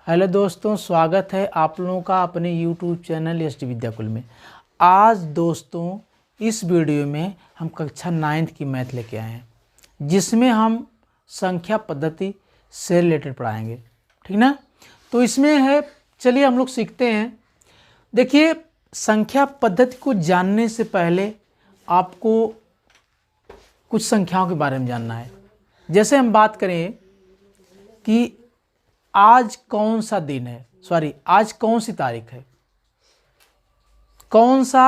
Hello दोस्तों, स्वागत है आप लोगों का अपने YouTube channel S D Vidyakul में। आज दोस्तों इस वीडियो में हम कक्षा 9th की मैथ लेके आए हैं, जिसमें हम संख्या पद्धति से रिलेटेड पढ़ाएंगे। ठीक ना। तो इसमें है, चलिए हम लोग सीखते हैं। देखिए, संख्या पद्धति को जानने से पहले आपको कुछ संख्याओं के बारे में जानना है। जैसे हम बात करें कि आज कौन सा दिन है, आज कौन सी तारीख है, कौन सा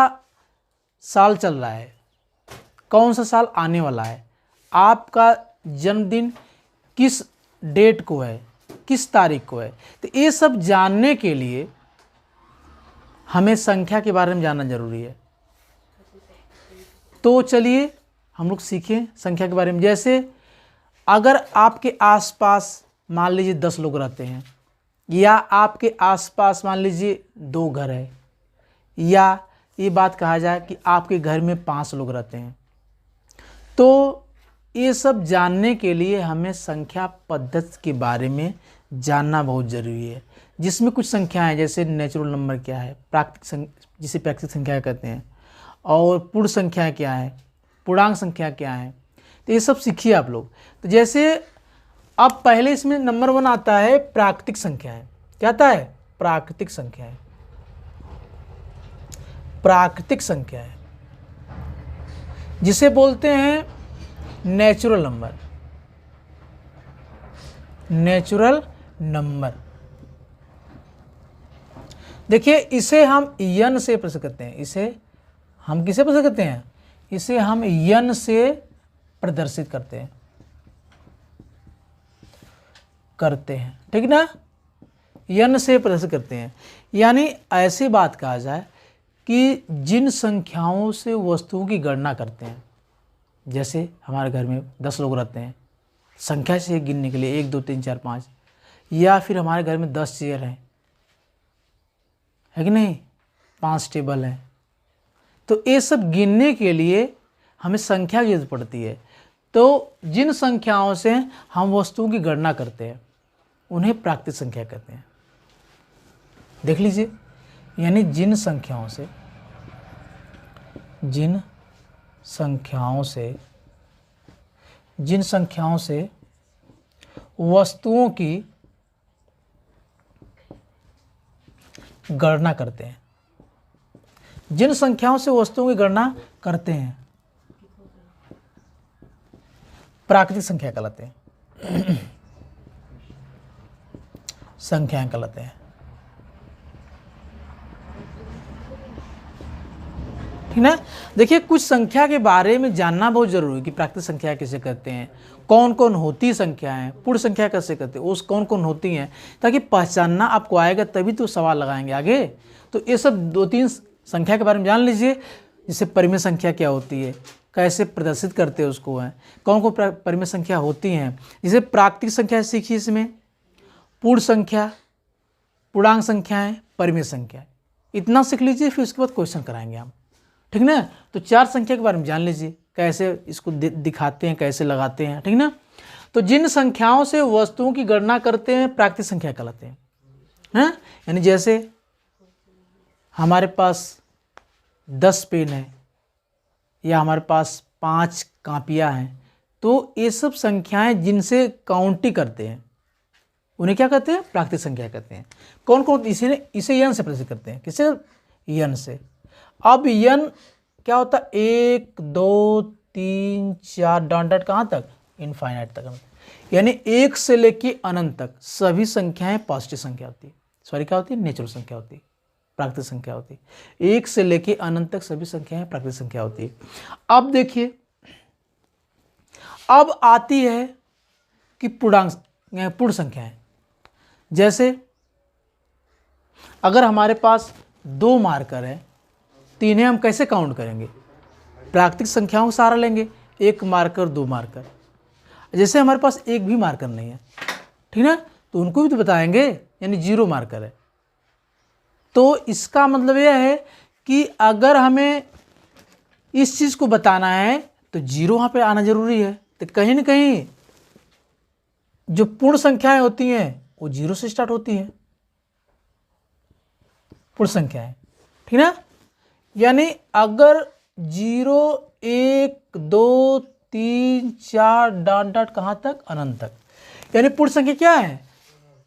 साल चल रहा है, कौन सा साल आने वाला है, आपका जन्मदिन किस डेट को है, किस तारीख को है। तो ये सब जानने के लिए हमें संख्या के बारे में जानना जरूरी है। तो चलिए हम लोग सीखें संख्या के बारे में। जैसे अगर आपके आसपास मान लीजिए 10 लोग रहते हैं, या आपके आसपास मान लीजिए 2 घर है, या ये बात कहा जाए कि आपके घर में 5 लोग रहते हैं, तो ये सब जानने के लिए हमें संख्या पद्धति के बारे में जानना बहुत ज़रूरी है। जिसमें कुछ संख्याएं जैसे नेचुरल नंबर क्या है, जिसे प्राकृतिक संख्या कहते हैं, और पूर्ण संख्या क्या है, पूर्णांक संख्या क्या है, तो ये सब सीखिए आप लोग। तो जैसे अब पहले इसमें नंबर 1 आता है प्राकृतिक संख्या है। क्या आता है? प्राकृतिक संख्या है। प्राकृतिक संख्या है जिसे बोलते हैं नेचुरल नंबर। नेचुरल नंबर, देखिए इसे हम यन से प्रदर्शित करते हैं। इसे हम किसे प्रदर्शित करते हैं? इसे हम यन से प्रदर्शित करते हैं। ठीक ना, यन से प्रदर्शित करते हैं। यानी ऐसी बात कहा जाए कि जिन संख्याओं से वस्तुओं की गणना करते हैं, जैसे हमारे घर में 10 लोग रहते हैं, संख्या से गिनने के लिए 1 2 3 4 5, या फिर हमारे घर में 10 चेयर हैं, है कि नहीं, 5 टेबल हैं, तो ये सब गिनने के लिए हमें संख्या की जरूरत पड़ती है। तो जिन संख्याओं से हम वस्तुओं की गणना करते हैं उन्हें प्राकृतिक संख्या कहते हैं। देख लीजिए, यानी जिन संख्याओं से वस्तुओं की गणना करते हैं, जिन संख्याओं से वस्तुओं की गणना करते हैं प्राकृतिक संख्या कहलाते हैं, संख्याएं कहलाते हैं। ठीक ना। देखिए, कुछ संख्या के बारे में जानना बहुत जरूरी है कि प्राकृतिक संख्या किसे कहते हैं, कौन कौन होती संख्याएं, पूर्ण संख्या कैसे कहते हैं, उस कौन कौन होती हैं, ताकि पहचानना आपको आएगा, तभी तो सवाल लगाएंगे आगे। तो ये सब 2-3 संख्या के बारे में जान लीजिए। जैसे परिमेय संख्या क्या होती है, कैसे प्रदर्शित करते हैं उसको, है कौन कौन परिमेय संख्या होती हैं। जैसे प्राकृतिक संख्या सीखिए, इसमें पूर्ण संख्या, पूर्णांक संख्याएं, परिमेय संख्या, इतना सीख लीजिए। फिर उसके बाद क्वेश्चन कराएंगे हम। ठीक ना। तो 4 संख्या के बारे में जान लीजिए, कैसे इसको दिखाते हैं, कैसे लगाते हैं। ठीक ना। तो जिन संख्याओं से वस्तुओं की गणना करते हैं प्राकृतिक संख्या कहलाते हैं। यानी जैसे हमारे पास 10 पेन है, या हमारे पास 5 कापियाँ हैं, तो ये सब संख्याएं जिनसे काउंटिंग करते हैं उन्हें क्या कहते हैं? प्राकृतिक संख्या कहते हैं। कौन कौन? इसे यन से प्रदर्शित करते हैं। किसे? यन से। अब यन क्या होता है? 1 2 3 4 डॉट कहाँ तक? इनफाइनाइट तक। यानी 1 से लेके अनंत तक सभी संख्याएं पॉजिटिव संख्या होती है। क्या होती है? नेचुरल संख्या होती है, प्राकृतिक संख्या होती है। 1 से लेके अनंत तक सभी संख्याएं प्राकृतिक संख्या होती है। अब देखिए, अब आती है कि पूर्ण संख्याएं। जैसे अगर हमारे पास 2 मार्कर है, तो इन्हें हम कैसे काउंट करेंगे? प्राकृतिक संख्याओं का सहारा लेंगे, 1 मार्कर 2 मार्कर। जैसे हमारे पास एक भी मार्कर नहीं है, ठीक ना, तो उनको भी तो बताएंगे, यानी 0 मार्कर है। तो इसका मतलब यह है कि अगर हमें इस चीज़ को बताना है तो 0 वहाँ पे आना जरूरी है। तो कहीं ना कहीं जो पूर्ण संख्याएं होती हैं वो 0 से स्टार्ट होती हैं, पूर्ण संख्या है, ठीक ना। यानी अगर 0 1 2 3 4 डॉट डॉट कहाँ तक, अनंत तक, यानी पूर्ण संख्या क्या है,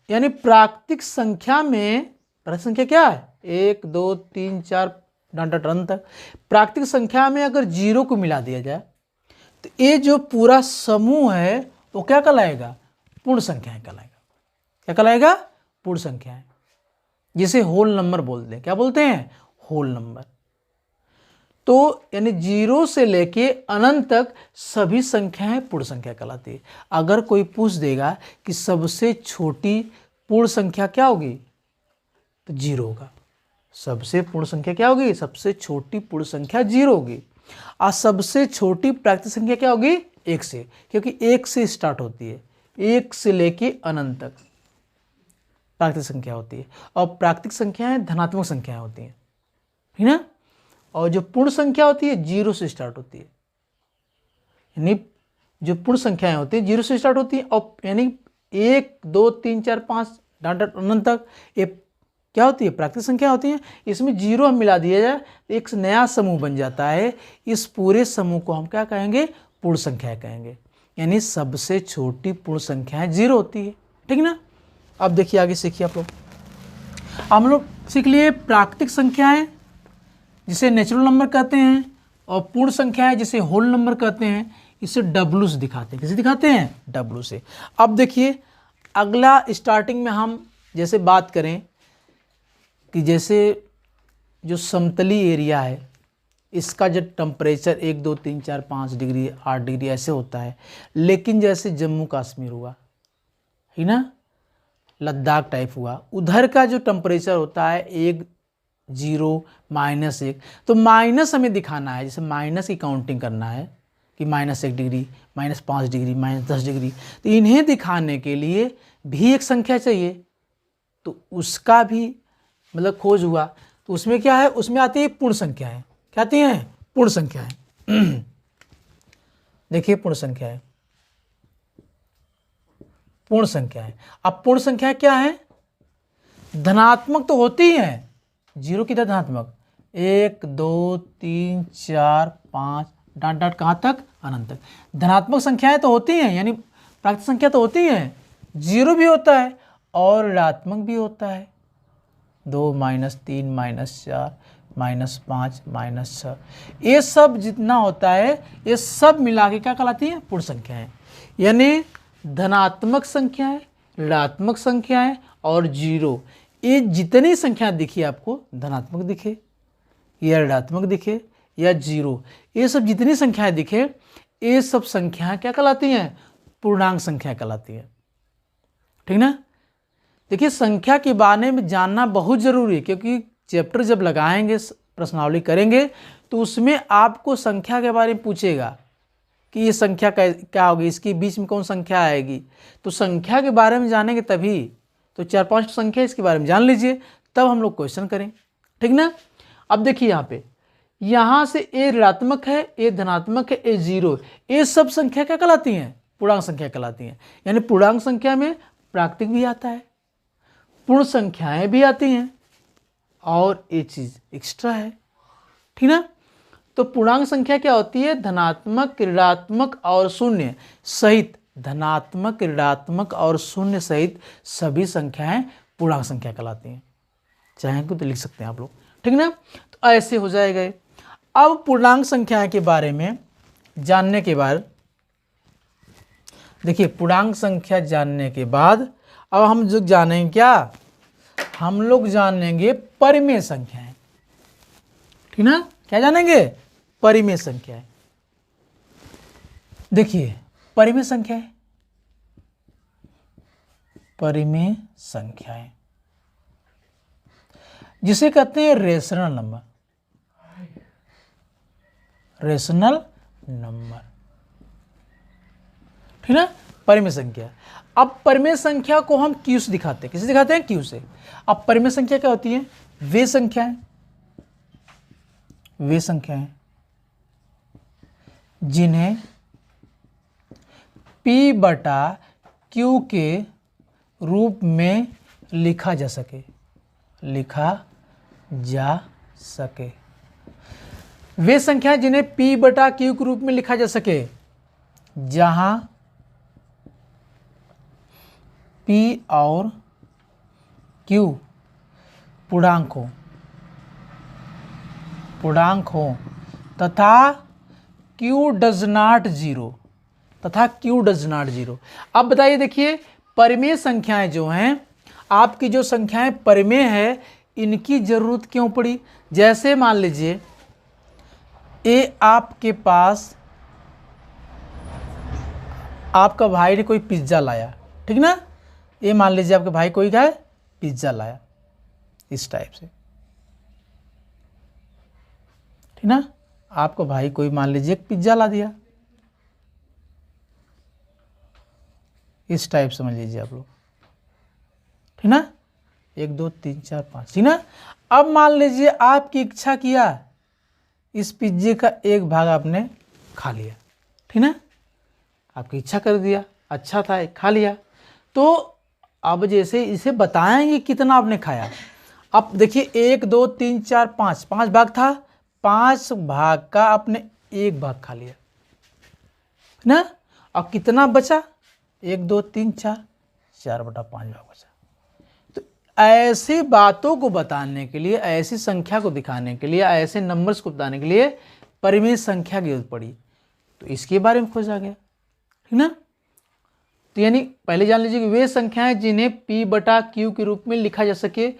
यानी प्राकृतिक संख्या में प्राकृतिक संख्या क्या है 1 2 3 4 डॉट डॉट अनंत तक। प्राकृतिक संख्या में अगर 0 को मिला दिया जाए तो ये जो पूरा समूह है वो क्या कहलाएगा, पूर्ण संख्याएं कहलाएगा। क्या कहलाएगा, पूर्ण संख्याएं, जिसे होल नंबर बोलते हैं। क्या बोलते हैं, होल नंबर। तो यानी 0 से लेके अनंत तक सभी संख्याएं पूर्ण संख्या कहलाती है। अगर कोई पूछ देगा कि सबसे छोटी पूर्ण संख्या क्या होगी, तो 0 होगा। सबसे पूर्ण संख्या क्या होगी, सबसे छोटी पूर्ण संख्या 0 होगी। और सबसे छोटी प्राकृतिक संख्या क्या होगी, 1 से, क्योंकि 1 से स्टार्ट होती है, 1 से लेके अनंत तक प्राकृतिक संख्या होती है। और प्राकृतिक संख्याएं धनात्मक संख्याएं होती हैं, ठीक ना। और जो पूर्ण संख्या होती है 0 से स्टार्ट होती है, यानी जो पूर्ण संख्याएं होती हैं 0 से स्टार्ट होती हैं। और यानी 1 2 3 4 5 डॉट डॉट अनंत तक ये क्या होती है, प्राकृतिक संख्या होती है। इसमें 0 हम मिला दिया जाए तो एक नया समूह बन जाता है। इस पूरे समूह को हम क्या कहेंगे, पूर्ण संख्या कहेंगे। यानी सबसे छोटी पूर्ण संख्याएं 0 होती है, ठीक ना। अब देखिए आगे सीखिए आप लोग। हम लोग सीख लिए प्राकृतिक संख्याएं जिसे नेचुरल नंबर कहते हैं, और पूर्ण संख्याएं जिसे होल नंबर कहते हैं। इसे W से दिखाते हैं। किसे दिखाते हैं, W से। अब देखिए अगला स्टार्टिंग में हम जैसे बात करें कि जैसे जो समतली एरिया है इसका जो टेम्परेचर 1 2 3 4 5 डिग्री 8 डिग्री ऐसे होता है। लेकिन जैसे जम्मू कश्मीर हुआ, है ना, लद्दाख टाइप हुआ, उधर का जो टेम्परेचर होता है 1 0 -1। तो माइनस हमें दिखाना है, जैसे माइनस की काउंटिंग करना है कि -1 डिग्री, -5 डिग्री, -10 डिग्री। तो इन्हें दिखाने के लिए भी एक संख्या चाहिए, तो उसका भी मतलब खोज हुआ। तो उसमें क्या है, उसमें आती है पूर्ण संख्याएं। क्या आती हैं, पूर्ण संख्याएं। देखिए पूर्ण संख्याएं, पूर्ण संख्याएं। अब पूर्ण संख्या क्या है, धनात्मक तो होती हैं, 0 की तरह धनात्मक, 1 2 3 4 5 डॉट डॉट कहाँ तक, अनंत तक। धनात्मक संख्याएं तो होती हैं, यानी प्राकृतिक संख्या तो होती हैं, 0 भी होता है और ऋणात्मक भी होता है, 2 -3 -4 -5 -6। ये सब जितना होता है ये सब मिला के क्या कहलाती है, पूर्ण संख्याएं। यानी धनात्मक संख्याएं, ऋणात्मक संख्याएं और 0, ये जितनी संख्या दिखी आपको, धनात्मक दिखे या ऋणात्मक दिखे या 0, ये सब जितनी संख्याएं दिखे, ये सब संख्याएं क्या कहलाती हैं, पूर्णांक संख्या कहलाती है, ठीक ना। देखिए संख्या के बारे में जानना बहुत ज़रूरी है, क्योंकि चैप्टर जब लगाएंगे, प्रश्नावली करेंगे, तो उसमें आपको संख्या के बारे में पूछेगा कि ये संख्या क्या होगी, इसके बीच में कौन संख्या आएगी। तो संख्या के बारे में जानेंगे तभी, तो 4-5 संख्या इसके बारे में जान लीजिए, तब हम लोग क्वेश्चन करें, ठीक ना। अब देखिए यहाँ से ए ऋणात्मक है, ए धनात्मक है, ए 0, ये सब संख्या क्या कहलाती हैं, पूर्णांक संख्या कहलाती हैं। यानी पूर्णांक संख्या में प्राकृतिक भी आता है, पूर्ण संख्याएं भी आती हैं, और ये चीज़ एक्स्ट्रा है, ठीक ना। तो पूर्णांक संख्या क्या होती है, धनात्मक, ऋणात्मक और शून्य सहित, धनात्मक, ऋणात्मक और शून्य सहित सभी संख्याएं पूर्णांक संख्या कहलाती हैं। चाहें तो लिख सकते हैं आप लोग, ठीक ना। तो ऐसे हो जाएगा। अब पूर्णांक संख्याएं के बारे में जानने के बाद, देखिए पूर्णांक संख्या जानने के बाद अब हम जो जानेंगे क्या, हम लोग जानेंगे परिमेय संख्याएं, ठीक ना। क्या जानेंगे, परिमेय संख्याएं। देखिए परिमेय संख्याएं, परिमेय संख्याएं जिसे कहते हैं रेशनल नंबर, रेशनल नंबर, ठीक ना, परिमेय संख्या। अब परिमेय संख्या को हम क्यू से दिखाते हैं। किसे दिखाते हैं, क्यू से। अब परिमेय संख्या क्या होती है, वे संख्याएं, वे संख्याएं जिन्हें P/Q के रूप में लिखा जा सके, लिखा जा सके। वे संख्याएं जिन्हें P बटा Q के रूप में लिखा जा सके, जहां P और Q पूर्णांक हो तथा Q डज नॉट जीरो। अब बताइए, देखिए परिमेय संख्याएं जो हैं, आपकी जो संख्याएं परिमेय है, इनकी जरूरत क्यों पड़ी? जैसे मान लीजिए आपके पास आपका भाई ने कोई पिज्ज़ा लाया, ठीक ना। ये मान लीजिए आपके भाई कोई क्या है, पिज्ज़ा लाया, इस टाइप से, ठीक ना। आपका भाई कोई मान लीजिए एक पिज्ज़ा ला दिया, इस टाइप समझ लीजिए आप लोग, ठीक ना। 1 2 3 4 5, ठीक ना। अब मान लीजिए आपकी इच्छा किया, इस पिज्जे का एक भाग आपने खा लिया, ठीक ना। आपकी इच्छा कर दिया, अच्छा था, खा लिया। तो अब जैसे इसे बताएंगे कितना आपने खाया। अब देखिए 1 2 3 4 5, 5 भाग था, 5 भाग का आपने एक भाग खा लिया ना। और कितना बचा? 1 2 3 4, 4/5 भाग बचा। तो ऐसी बातों को बताने के लिए, ऐसी संख्या को दिखाने के लिए, ऐसे नंबर्स को बताने के लिए परिमेय संख्या की जरूरत पड़ी, तो इसके बारे में खोजा गया, ठीक ना। तो यानी पहले जान लीजिए कि वे संख्याएं जिन्हें P बटा Q के रूप में लिखा जा सके,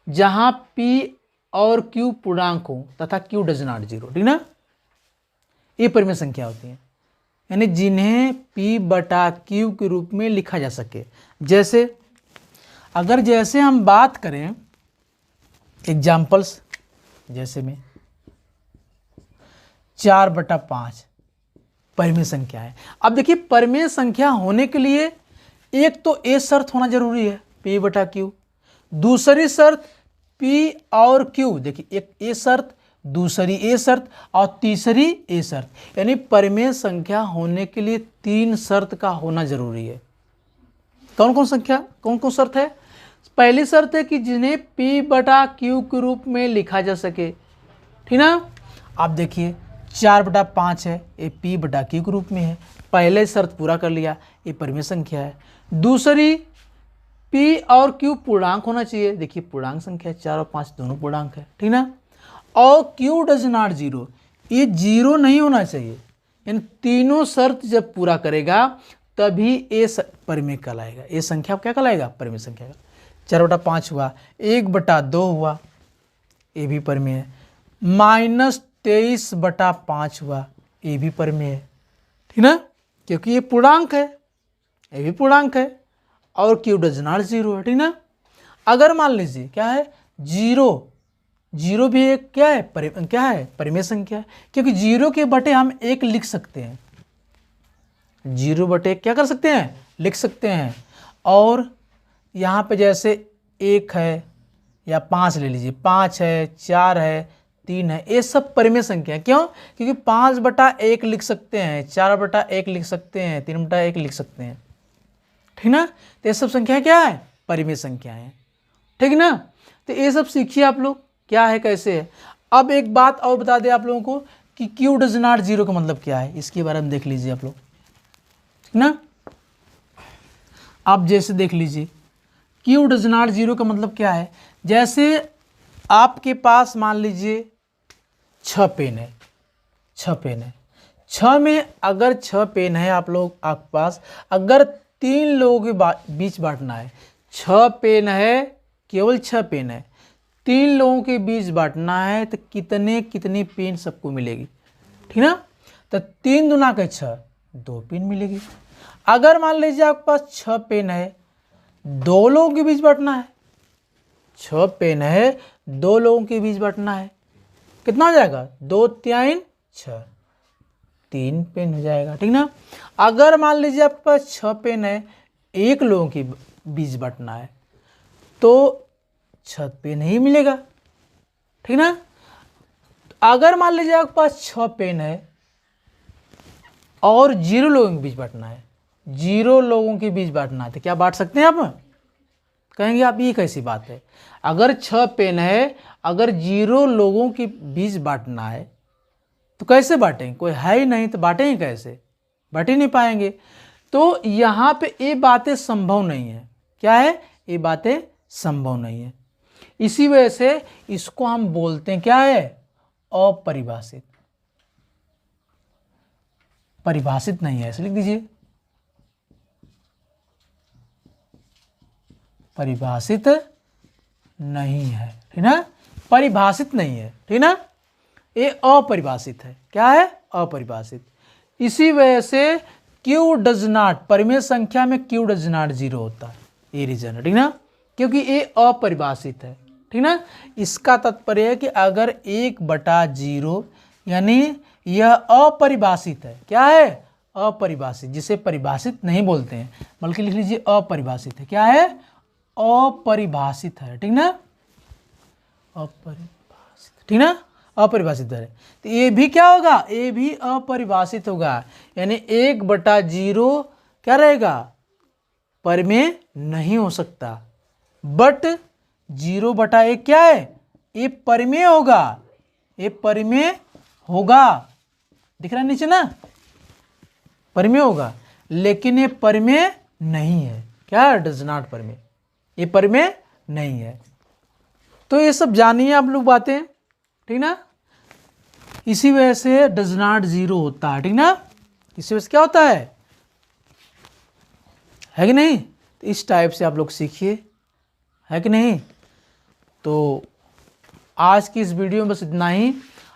जहां P और Q पूर्णांक हो तथा Q डज नॉट जीरो, ठीक ना। ये परिमेय संख्या होती है, यानी जिन्हें P बटा Q के रूप में लिखा जा सके। जैसे अगर जैसे हम बात करें एग्जाम्पल्स, जैसे में 4/5 परिमेय संख्या है। अब देखिए परिमेय संख्या होने के लिए एक तो ए शर्त होना जरूरी है, P बटा Q। दूसरी शर्त P और Q, देखिए एक ए शर्त, दूसरी ए शर्त और तीसरी ए शर्त, यानी परिमेय संख्या होने के लिए 3 शर्त का होना जरूरी है। कौन कौन शर्त है? पहली शर्त है कि जिन्हें P बटा Q के रूप में लिखा जा सके, ठीक ना। आप देखिए 4/5 है, ये P बटा Q के रूप में है, पहले शर्त पूरा कर लिया, ये परिमेय संख्या है। दूसरी P और Q पूर्णांक होना चाहिए, देखिए पूर्णांक संख्या 4 और 5 दोनों पूर्णांक है, ठीक ना। और Q डज नॉट जीरो, ये जीरो नहीं होना चाहिए। इन तीनों शर्त जब पूरा करेगा तभी ये परिमेय कहलाएगा। ये संख्या क्या कहलाएगा? परिमेय संख्या का। 4/5 हुआ, 1/2 हुआ, ये भी परिमेय है। -23/5 हुआ, ये भी परिमेय है, ठीक ना, क्योंकि ये पूर्णांक है, ये भी पूर्णांक है, और Q डज नॉट जीरो है, ठीक ना। अगर मान लीजिए क्या है, जीरो भी एक क्या है, परिमेय संख्या है, क्योंकि जीरो के बटे हम 1 लिख सकते हैं, 0 बटे क्या कर सकते हैं, लिख सकते हैं। और यहाँ पे जैसे 1 है या 5 ले लीजिए, 5 है, 4 है, 3 है, ये सब परिमेय संख्या है। क्यों? क्योंकि 5/1 लिख सकते हैं, 4/1 लिख सकते हैं, 3/1 लिख सकते हैं, ठीक ना। तो ये सब संख्या क्या है? परिमेय संख्या है, ठीक ना। तो ये सब सीखिए आप लोग क्या है, कैसे है। अब एक बात और बता दें आप लोगों को कि Q डज नॉट जीरो का मतलब क्या है, इसके बारे में देख लीजिए आप लोग, ठीक ना। आप जैसे देख लीजिए Q डज नॉट जीरो का मतलब क्या है। जैसे आपके पास मान लीजिए 6 पेन है, 6 पेन है, 6 में अगर 6 पेन है आप लोग आपके पास, अगर 3 लोगों के बीच बांटना है, 6 पेन है, केवल 6 पेन है, 3 लोगों के बीच बांटना है, तो कितनी पेन सबको मिलेगी, ठीक ना। तो 3 दूना के 6, 2 पेन मिलेगी। अगर मान लीजिए आपके पास 6 पेन है, 2 लोगों के बीच बांटना है, 6 पेन है, 2 लोगों के बीच बांटना है, कितना हो जाएगा, 2 3 6, 3 पेन हो जाएगा, ठीक ना। अगर मान लीजिए आपके पास 6 पेन है, 1 लोगों के बीच बांटना है, तो 6 पेन ही मिलेगा, ठीक ना। अगर मान लीजिए आपके पास 6 पेन है और 0 लोगों के बीच बांटना है, 0 लोगों के बीच बांटना है, तो क्या बांट सकते हैं आप, कहेंगे आप ये कैसी बात है, अगर 6 पेन है, अगर 0 लोगों के बीच बांटना है तो कैसे बांटेंगे, कोई है ही नहीं तो बांटेंगे कैसे, बांट ही नहीं पाएंगे। तो यहाँ पे ये बातें संभव नहीं है। क्या है, ये बातें संभव नहीं है। इसी वजह से इसको हम बोलते हैं क्या है, अपरिभाषित, परिभाषित नहीं है, ऐसे लिख दीजिए, परिभाषित नहीं है, ठीक ना, परिभाषित नहीं है, ठीक ना, ये अपरिभाषित है। क्या है, अपरिभाषित। इसी वजह से क्यू डज नॉट, परिमेय संख्या में क्यू डज नॉट 0 होता है, ये रीजन है, ठीक ना, क्योंकि ये अपरिभाषित है, ठीक ना। इसका तात्पर्य है कि अगर 1/0 यानी यह अपरिभाषित है। क्या है, अपरिभाषित, जिसे परिभाषित नहीं बोलते हैं, बल्कि लिख लीजिए अपरिभाषित है। क्या है, अपरिभाषित है, ठीक ना, अपरिभाषित, ठीक ना, अपरिभाषित है। तो ये भी क्या होगा, ये भी अपरिभाषित होगा, यानी 1/0 क्या रहेगा, परिमेय नहीं हो सकता, बट 0/1 क्या है, ये परिमेय होगा, ये परिमेय होगा, दिख रहा है नीचे ना, परिमेय होगा, लेकिन ये परिमेय नहीं है। क्या है, डज नॉट परिमेय, ये परिमेय नहीं है। तो ये सब जानिए आप लोग बातें, ठीक ना। इसी वजह से डज नॉट 0 होता है, ठीक ना, इसी वजह से क्या होता है कि नहीं। तो इस टाइप से आप लोग सीखिए, है कि नहीं। तो आज की इस वीडियो में बस इतना ही।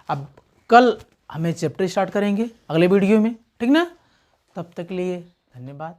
अब कल हमें चैप्टर स्टार्ट करेंगे अगले वीडियो में, ठीक ना। तब तक के लिए धन्यवाद।